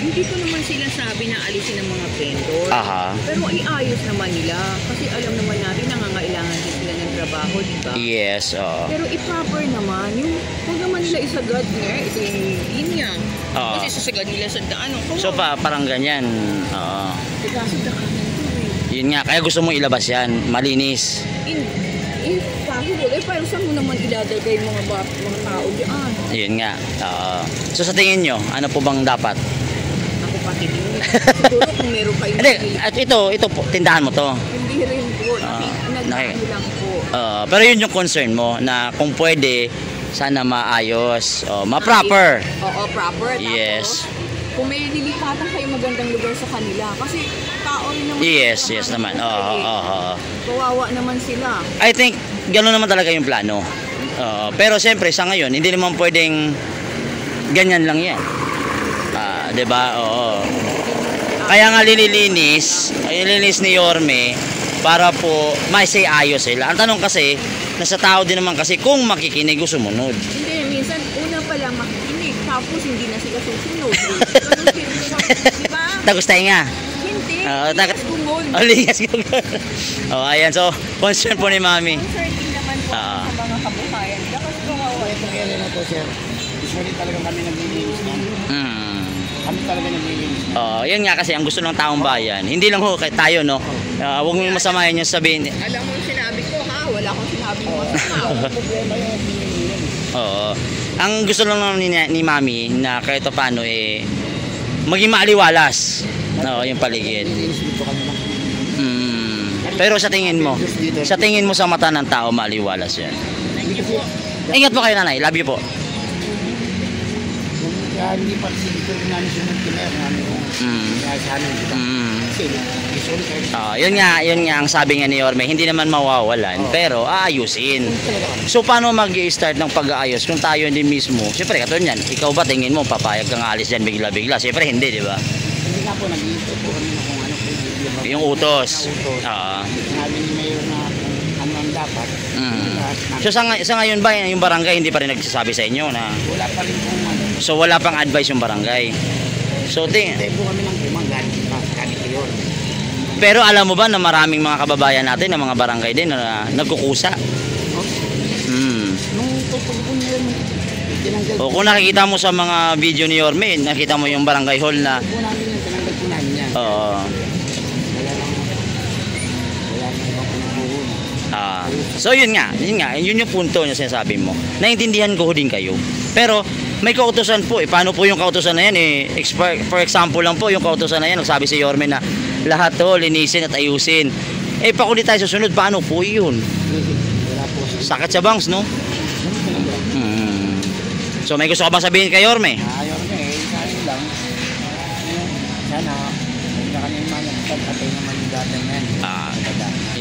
hindi ko naman sila sabi na alisin ang mga vendor. Aha. Pero iayos naman nila. Kasi alam naman natin nangangailangan din sila ng trabaho, di ba? Yes, oo. Pero i-proper naman. Yung, huwag naman nila isagad niya. Ito yung linya. Oo. Kasi isasagad nila sa daan. So parang ganyan. Oo. Kasi daanan ito eh. Yun nga, kaya gusto mo ilabas yan. Malinis. Possible. Pero saan mo naman ilalagay mga tao diyan? Yun nga. Oo. So sa tingin nyo, ano po bang dapat? Ako pati din. Siguro kung meron kayo. Hindi, at ito po, tindahan mo to. Hindi rin po. Nagdaan lang po. Pero yun yung concern mo, na kung pwede, sana maayos, ma-proper. Oo, proper. Yes. Tapos, kung may lilipatan kayo magandang lugar sa kanila. Kasi tao rin naman. Yes naman. Oo. Kawawa naman sila. I think, gano'n naman talaga yung plano. Pero siyempre, sa ngayon, hindi naman pwedeng ganyan lang yan. Diba? Oo. Kaya nga lilinis ni Yorme para po maisay ayos sila. Ang tanong kasi, nasa tao din naman kasi kung makikinig o sumunod. Hindi, minsan una pa lang makikinig, tapos hindi na sila susunod. Diba? Tagos tayo nga. Hindi, ligas gumon. Ayan, so, concern po ni Mami. Concern din naman po sa mga kabuhayan. Dapat kawawa. Ito kaya na to, sir. Usually talaga kami naglilinis na. Kami talaga naglilinis. Yan nga kasi ang gusto ng taong bayan. Hindi lang ho kay tayo, no. Huwag mo masamahin yung sabihin. Alam mo yung sinabi ko, ha? Wala akong sinabi mo. Problema yun. Oo. Ang gusto lang naman ni Mami na kahit paano maging maaliwalas. Yung paligid. Pero sa tingin mo sa mata ng tao maaliwalas yan. Ingat po kayo, nanay. Love you po. Kaya hindi pa dito namin sunod kinaya namin kaya sa amin, diba? Yun nga ang sabi nga ni Yorme, hindi naman mawawalan, pero aayusin. So paano mag-i-start ng pag-aayos kung tayo hindi mismo? Siyempre katulad yan, ikaw ba tingin mo papayag kang alis yan bigla-bigla? Siyempre hindi, di ba? Hindi nga po, nag-iisip po kami na kung ano po yung utos. Sinabi ni Mayor na ano ang dapat. So sa ngayon ba yung barangay hindi pa rin nagsasabi sa inyo na? Wala pa rin pong ano. So wala pang advice yung barangay. So hindi po kami ng kumanggan ganito yun. Pero alam mo ba na maraming mga kababayan natin na mga barangay din na nagkukusa? Nung tutugpon nyo yun, tinanggal po. Kung nakikita mo sa mga video ni Yorme, nakita mo yung barangay hall na tinanggal po namin yan. So yun yung punto niya sinasabi mo. Naintindihan ko din kayo. Pero may kautusan po paano po yung kautusan na yan for example lang po yung kautusan na yan, nagsabi si Yorme na lahat to linisin at ayusin. Pakulit tayo susunod, paano po yun? Sakit sa bangs, no? So may gusto ka bang sabihin kay Yorme? Yorme, sabi lang sana huwag na kami patay naman yung data na yan.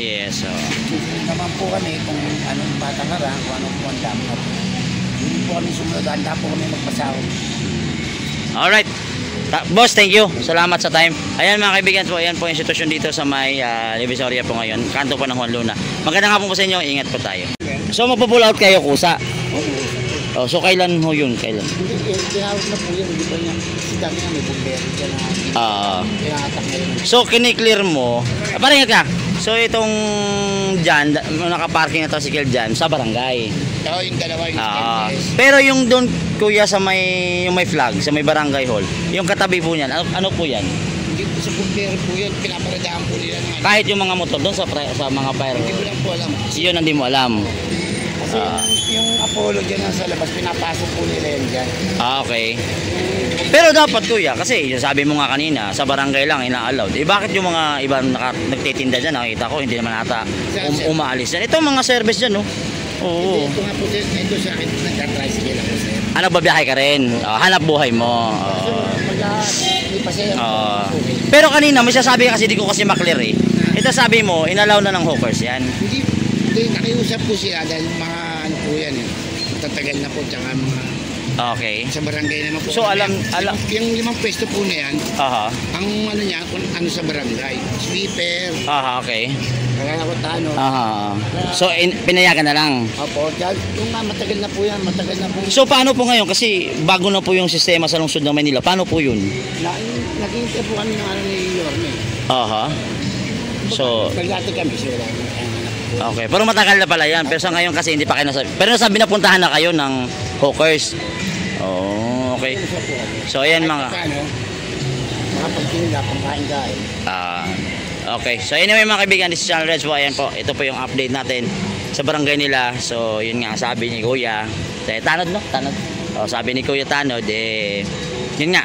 Yes. Susunod naman po kami kung anong patakaran, kung anong po ang dapat. Hindi po kami sumunod, handa po kami magpasahod. Alright. Boss, thank you. Salamat sa time. Ayan mga kaibigan po, ayan po yung sitwasyon dito sa may Divisoria po ngayon. Kanto po ng Juan Luna. Magandang hapon po sa inyo, ingat po tayo. So magpo-pull out kayo kusa? So kailan ho yun? Kailan? Tinawag na po yun, hindi pa niya. Kasi dami na may bumbero dyan na tinatak na yun. So kiniklear mo, parang ka. So itong dyan, nakaparking na tricycle dyan sa barangay. Oo, yung dalawa yung pero yung doon kuya sa may flag, sa may barangay hall, yung katabi po niyan, ano po yan? Hindi po sa bumbero po yun, pinaparadaan po nila ng kahit yung mga motor doon sa mga fire. Hindi ko lang po alam. Yun hindi mo alam. Kasi yung Apollo dyan sa labas, pinapasok po nila yan dyan. Okay. Pero dapat kuya, kasi sabi mo nga kanina, sa barangay lang ina-allowed. Bakit yung mga ibang nagtitinda dyan, nakita ko, hindi naman ata umaalis dyan. Ito mga service dyan, no? Oo. Ito nga po, ito sa akin, nagka-tricycle ako sir. Babiyahe ka rin? Hanap buhay mo? Hindi pa sir. Pero kanina, may sasabi kasi, di ko kasi maklear Ito sabi mo, inalaw na ng hawkers yan. Hindi, nakiusap po siya dahil mga ano po yan tatagal na po, tsaka mga Okay. Sa barangay naman po. So, alam- Yung 5 pwesto po na yan, Aha. ang ano niya, kung ano sa barangay. Sweeper, Aha, okay. kalakotano. Aha. So, pinayagan na lang. Opo, dahil yung matagal na po yan, matagal na po. So, paano po ngayon? Kasi bago na po yung sistema sa lungsod ng Manila. Paano po yun? Nag-iintay po kami ng ano ni Yorme. Aha. So, Pagdati kami, so wala kami anak po. okay. Pero matagal na pala yan. Pero sa ngayon kasi hindi pa kayo nasabi. Pero nasabi na puntahan na kayo ng hawkers. Oh, okay. Isa po kami. So, ayan mga... Paano? Makapagtinda, pangkain-kain. Okay. So, anyway mga kaibigan, this is Channel Reds po. Ayan po. Ito po yung update natin sa barangay nila. So, yun nga, sabi ni Kuya. Tanod, no? Tanod. Oh, sabi ni Kuya Tanod, yun nga,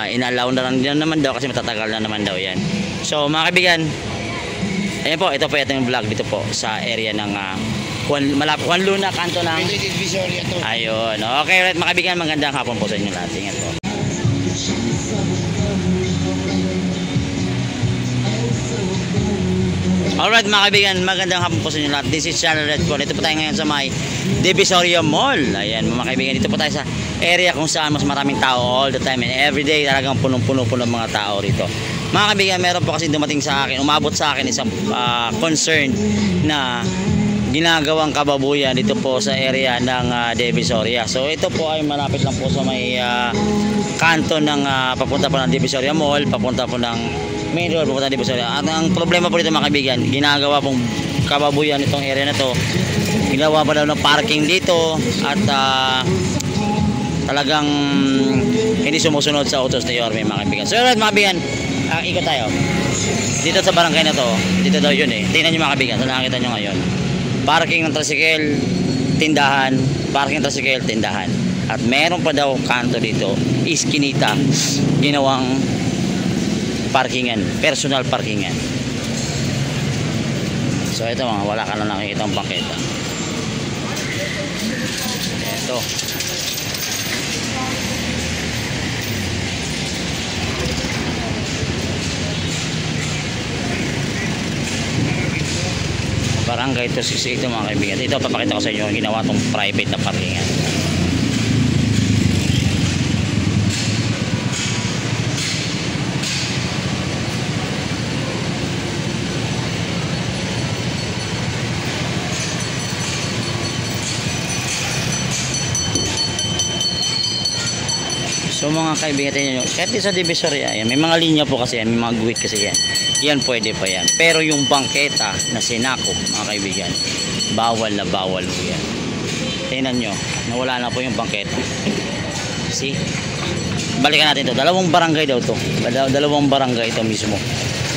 inalaw na lang din naman daw kasi matatagal na naman daw yan. So, mga kaibigan, ayan po, ito po yung vlog dito po sa area ng Juan Luna, kanto ng... Pwede divisoria to. Ayun. Okay, right, mga kaibigan, magandang hapon po sa inyo lahat. Ingat po. Alright mga kaibigan, magandang hapon po sa inyo lahat. This is Channel Red po. Ito po tayo ngayon sa may Divisoria Mall. Ayan mga kaibigan, dito po tayo sa area kung saan mas maraming tao all the time and every day talagang punong-puno mga tao rito. Mga kaibigan, meron po kasi dumating sa akin, umabot sa akin isang concern na ginagawang kababuyan dito po sa area ng Divisoria. So ito po ay malapit lang po sa may kanto ng papunta po ng Divisoria Mall, papunta po ng main road, papunta ng Divisoria. Ang problema po dito mga kaibigan, ginagawa pong kababuyan itong area na to. Ginawa pa daw ng parking dito at talagang hindi sumusunod sa utos ni Yorme mga kaibigan. So alright mga kaibigan, ikot tayo. Dito sa barangay na to, dito daw yun Tingnan nyo mga kaibigan, so nakikita nyo ngayon. Parking ng tricycle, tindahan, parking ng tricycle, tindahan. At meron pa daw kanto dito, iskinita, ginawang parkingan, personal parkingan. So ito mga, wala ka na nakikita ang bangketa. Ito. Barangay 268 ito mga kaibigan. Ito papakita ko sa inyo ginawa tong private na parkingan. So mga kaibigan nyo, kahit sa Divisoria yan, may mga linya po kasi yan, may mga guhit kasi yan. Yan pwede pa yan. Pero yung bangketa na sinakop mga kaibigan, bawal na bawal po yan. Tingnan nyo, nawala na po yung bangketa. See? Balikan natin to. Dalawang barangay daw to. Dalawang barangay ito mismo.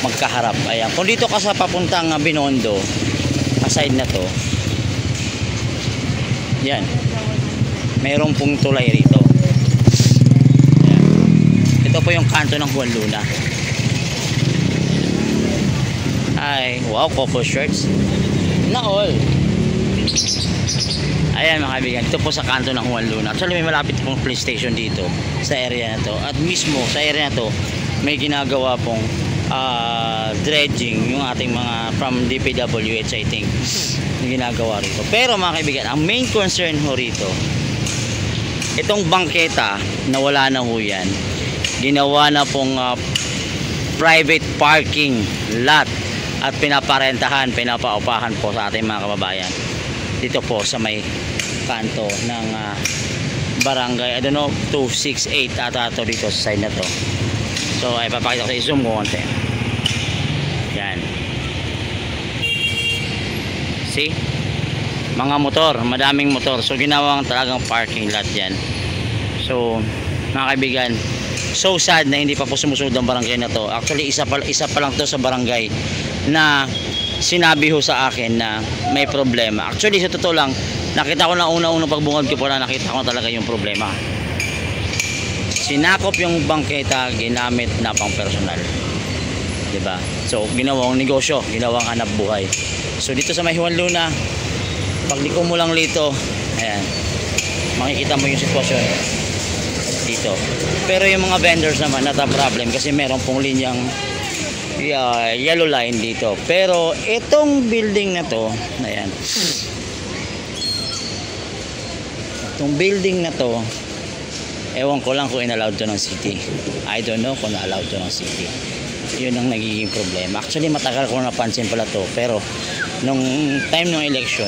Magkaharap. Ayan. Kung dito ka sa papuntang Binondo, aside na to, yan. Mayroong pong tulay rito. Ito po yung kanto ng Juan Luna. Ay, wow, couple shirts. Na all. Ayan mga kaibigan, ito po sa kanto ng Juan Luna. Actually may malapit pong police station dito sa area na to. At mismo sa area na to, may ginagawa pong dredging yung ating mga from DPWH I think yung ginagawa rito. Pero mga kaibigan, ang main concern ho rito, itong bangketa na wala na ho yan, ginawa na pong private parking lot at pinaparentahan, pinapaupahan po sa ating mga kababayan dito po sa may kanto ng barangay, I don't know, 268 ata ito dito sa side na to. So ay papakita ko sa i-zoom ko konti. Yan. See? Mga motor, madaming motor. So ginawang talagang parking lot yan. So mga kaibigan, so sad na hindi pa po sumusunod ang barangay na to. Actually isa pa lang to sa barangay na sinabi ho sa akin na may problema. Actually sa totoo lang, nakita ko na una-unang pagbungad ko pala, nakita ko talaga yung problema. Sinakop yung bangketa, ginamit na pang personal. Diba? So ginawang negosyo, ginawang hanap buhay. So dito sa may Juan Luna, pag liko mo lang dito, ayan, makikita mo yung sitwasyon dito. Pero yung mga vendors naman, not a problem kasi meron pong linyang yellow line dito. Pero itong building na to, ayan, itong building na to, Ewan ko lang kung in-allowed to ng city. I don't know kung na-allowed to ng city. Yun ang nagiging problema. Actually, matagal ko napansin pala to. Pero, nung time ng election,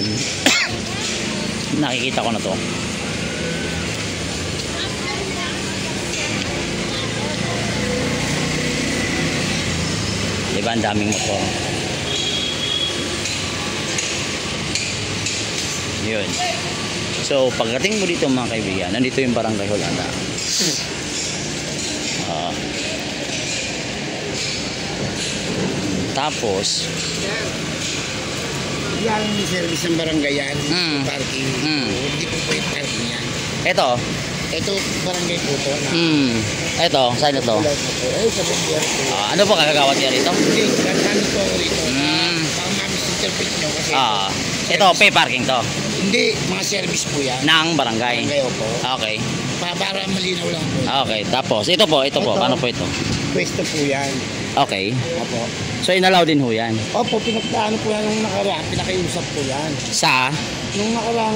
nakikita ko na to. Diba, ang daming motor. Yun. So, pagdating mo dito mga kaibigan, nandito yung Barangay Holanda. Tapos, Yan yung service ng barangay yan. Parking. Mm. Hindi po yung parking yan. ito. Ito, barangay po to. Ito, saan ito? Ay, sa bumbero po. Ano po kakagawad niya rito? Hindi, nagkano po ako rito. Baka ma-misinterpret nyo kasi. Ito, pay parking to. Hindi, mga service po yan. Ng barangay. Barangay po. Okay. Para malinaw lang po. Okay, tapos ito po. Paano po ito? Pwesto po yan. Okay. Opo. So inalaw din ho yan. Opo, pinagtaano po yan nung nakaraan. Pinakiusap po yan. Sa? Nung nakaraan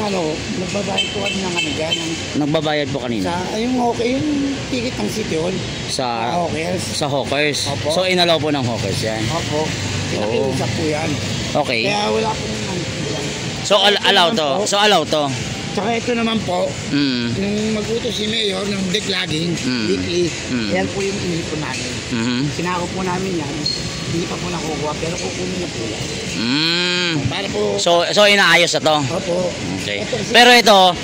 nagbabayad po kami ng ano dyan. Nagbabayad po kanina? Yung okay, yung ticket ng City Hall. Sa Hawkers. Sa hawkers. Opo. So inalaw po ng hawkers yan. Opo. Pinakiusap po yan. Okay. Kaya wala po yan. So allow to. So allow to. Tsaka ito naman po, nung mag-utos si Mayor ng declogging, weekly, yan po yung inipon namin. Sinako po namin yan, hindi pa po nakukuha, pero kukunin na po yan. Para po, So inaayos na to. opo. Okay. Pero ito,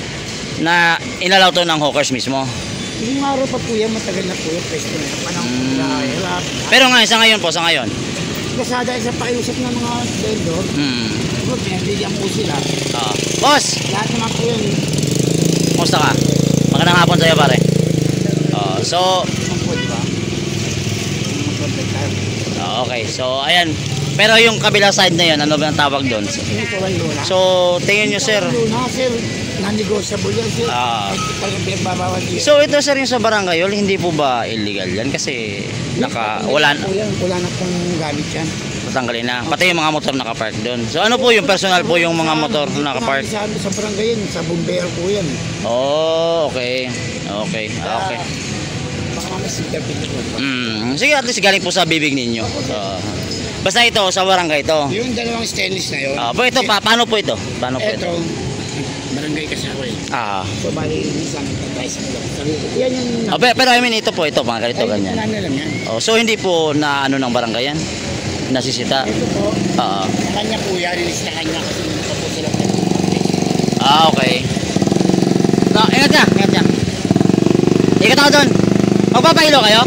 na inalaw to ng hawkers mismo. Yung araw pa po yan, matagal na po yung pwesto na yan. Panahon po na hirap. Pero ngayon, sa ngayon. Kasi dahil sa pakiusap ng mga vendor, pinagbigyan po sila. Boss, Lahat naman po yan. kumusta ka? Magandang hapon sa'yo pare. So, Ang di ba? okay. So, ayan. Pero yung kabila side na yun, ano ba ang tawag doon? Sinusulan Luna. So, tingin nyo sir. Luna, sir, non-negotiable yan, sir. Talagang pinagbabawal yan. So, ito sir yung sa barangay, hindi po ba illegal yan? Kasi, wala na pong gamit yan. Matanggalin na. Pati yung mga motor nakapark doon. So, ano po yung personal po yung mga motor na nakapark? Sa barangay yan, sa bumbero po yan. Oh, okay. Baka mga sinterpit po. Sige, at least galing po sa bibig ninyo. Basta ito, sa barangay ito. Yung dalawang stainless na yun. Po ito, paano po ito? Ito, barangay kasi ako eh. So, bali, isang price mo lang. Yan yung... Pero I mean, ito, mga ganito, ganyan. Lang yan. So, hindi po na ano ng barangay yan? Nasisita? Ito po, kanya po yan, release na kanya kasi hindi pa po sila. Okay. No, ingat ka. Ikat ako doon. Magpapahilo kayo?